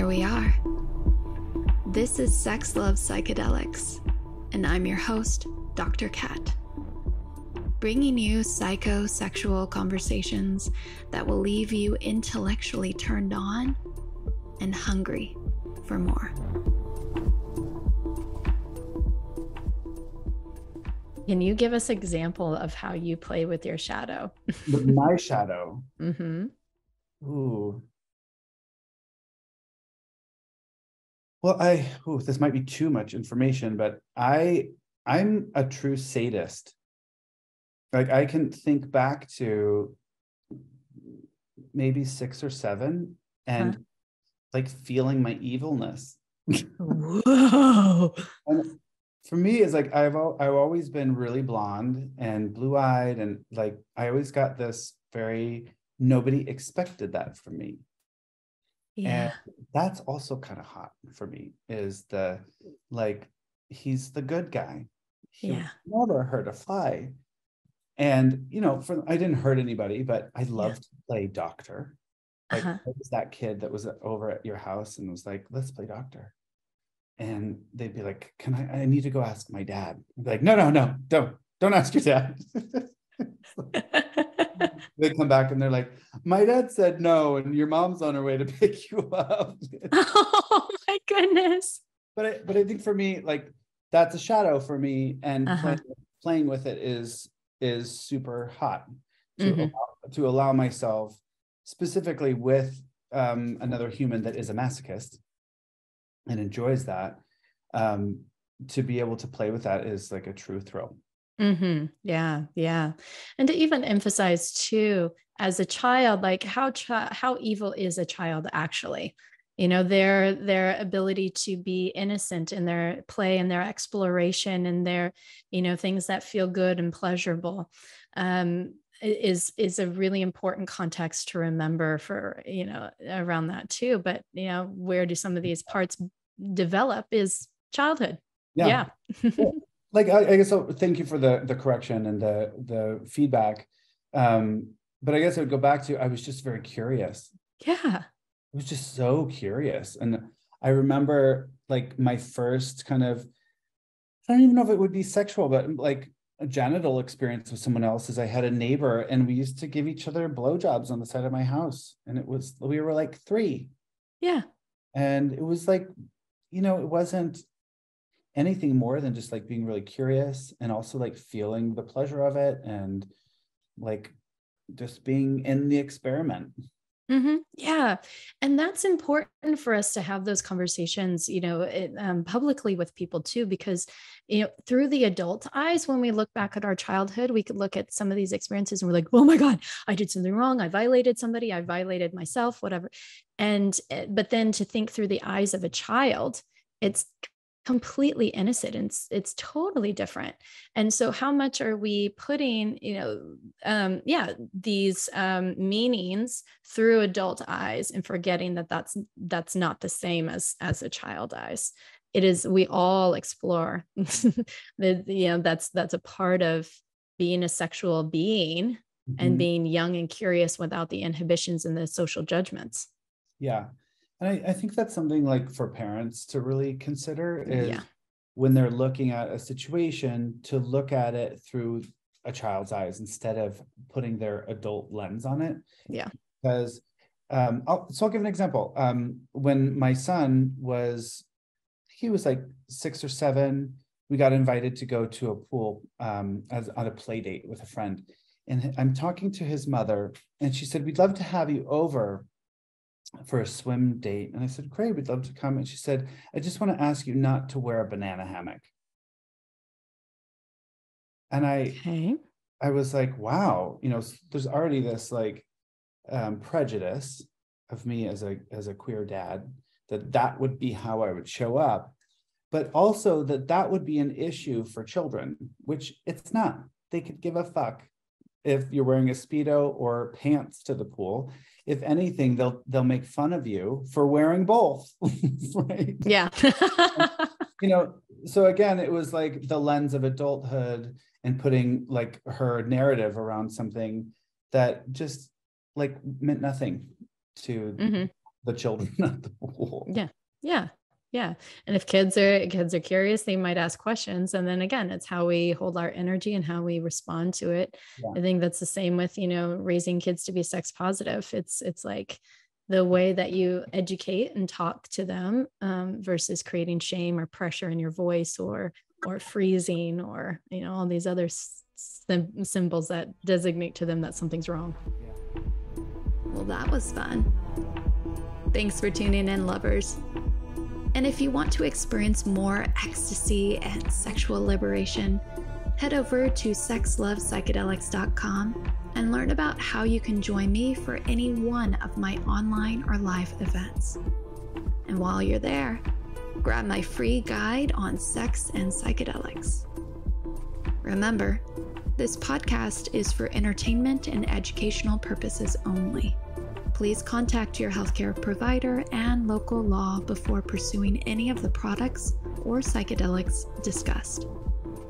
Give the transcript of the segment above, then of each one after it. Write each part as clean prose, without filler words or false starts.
here we are. This is Sex Love Psychedelics, and I'm your host, Dr. Kat, bringing you psychosexual conversations that will leave you intellectually turned on and hungry for more. Can you give us an example of how you play with your shadow? With my shadow? Mm-hmm. Ooh. Well, this might be too much information, but I'm a true sadist. Like, I can think back to maybe 6 or 7 and like feeling my evilness. Whoa. And for me, it's like I've always been really blonde and blue-eyed, and like I always got this nobody expected that from me. Yeah. And that's also kind of hot for me, is he's the good guy. He never hurt a fly. And, I didn't hurt anybody, but I loved to play doctor. Like, I was that kid that was over at your house and was like, let's play doctor. And they'd be like, I need to go ask my dad. I'd be like, no, don't ask your dad. They come back and they're like, my dad said no, and your mom's on her way to pick you up. Oh my goodness. But I think for me, like, that's a shadow for me, and playing with it is super hot to allow myself, specifically with another human that is a masochist and enjoys that, to be able to play with that is like a true thrill. Mm-hmm. Yeah. And to even emphasize too, as a child, like how evil is a child actually? Their ability to be innocent in their play and their exploration and their, things that feel good and pleasurable, is a really important context to remember for, around that too. But, where do some of these parts develop is childhood. Yeah. Like, I guess, thank you for the correction and the feedback. But I guess I would go back to, I was just very curious. Yeah. I was just so curious. And I remember like my first kind of, I don't even know if it would be sexual, but like a genital experience with someone else, is I had a neighbor and we used to give each other blowjobs on the side of my house. And we were like 3. Yeah. And it was like, it wasn't anything more than just like being really curious, and also like feeling the pleasure of it, and like just being in the experiment. Mm-hmm. Yeah. And that's important for us to have those conversations, publicly with people too, because, through the adult eyes, when we look back at our childhood, we could look at some of these experiences and we're like, oh my God, I did something wrong. I violated somebody. I violated myself, whatever. But then to think through the eyes of a child, it's completely innocent, and it's totally different. And so how much are we putting these meanings through adult eyes and forgetting that that's not the same as a child eyes? It is. We all explore. That's a part of being a sexual being, and being young and curious without the inhibitions and the social judgments. Yeah. And I think that's something like for parents to really consider, is when they're looking at a situation, to look at it through a child's eyes instead of putting their adult lens on it. Yeah. Because I'll give an example. When my son was like 6 or 7, we got invited to go to a pool on a play date with a friend. And I'm talking to his mother, and she said, we'd love to have you over for a swim date. And I said, great, we'd love to come. And she said, I just want to ask you not to wear a banana hammock. And I was like, wow, there's already this like prejudice of me as a queer dad, that would be how I would show up, but also that would be an issue for children, which it's not. They could give a fuck if you're wearing a Speedo or pants to the pool. If anything, they'll make fun of you for wearing both. Right? Yeah. So again, it was like the lens of adulthood and putting like her narrative around something that just like meant nothing to the children at the pool. Yeah. And if kids are curious, they might ask questions. And then again, it's how we hold our energy and how we respond to it. Yeah. I think that's the same with, raising kids to be sex positive. It's like the way that you educate and talk to them versus creating shame or pressure in your voice or freezing or, all these other symbols that designate to them that something's wrong. Yeah. Well, that was fun. Thanks for tuning in, lovers. And if you want to experience more ecstasy and sexual liberation, head over to sexlovepsychedelics.com and learn about how you can join me for any one of my online or live events. And while you're there, grab my free guide on sex and psychedelics. Remember, this podcast is for entertainment and educational purposes only. Please contact your healthcare provider and local law before pursuing any of the products or psychedelics discussed.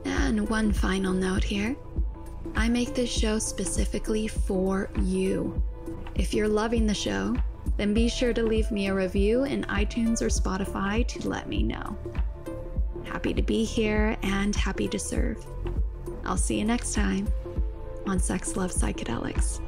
And one final note here. I make this show specifically for you. If you're loving the show, then be sure to leave me a review in iTunes or Spotify to let me know. Happy to be here and happy to serve. I'll see you next time on Sex Love Psychedelics.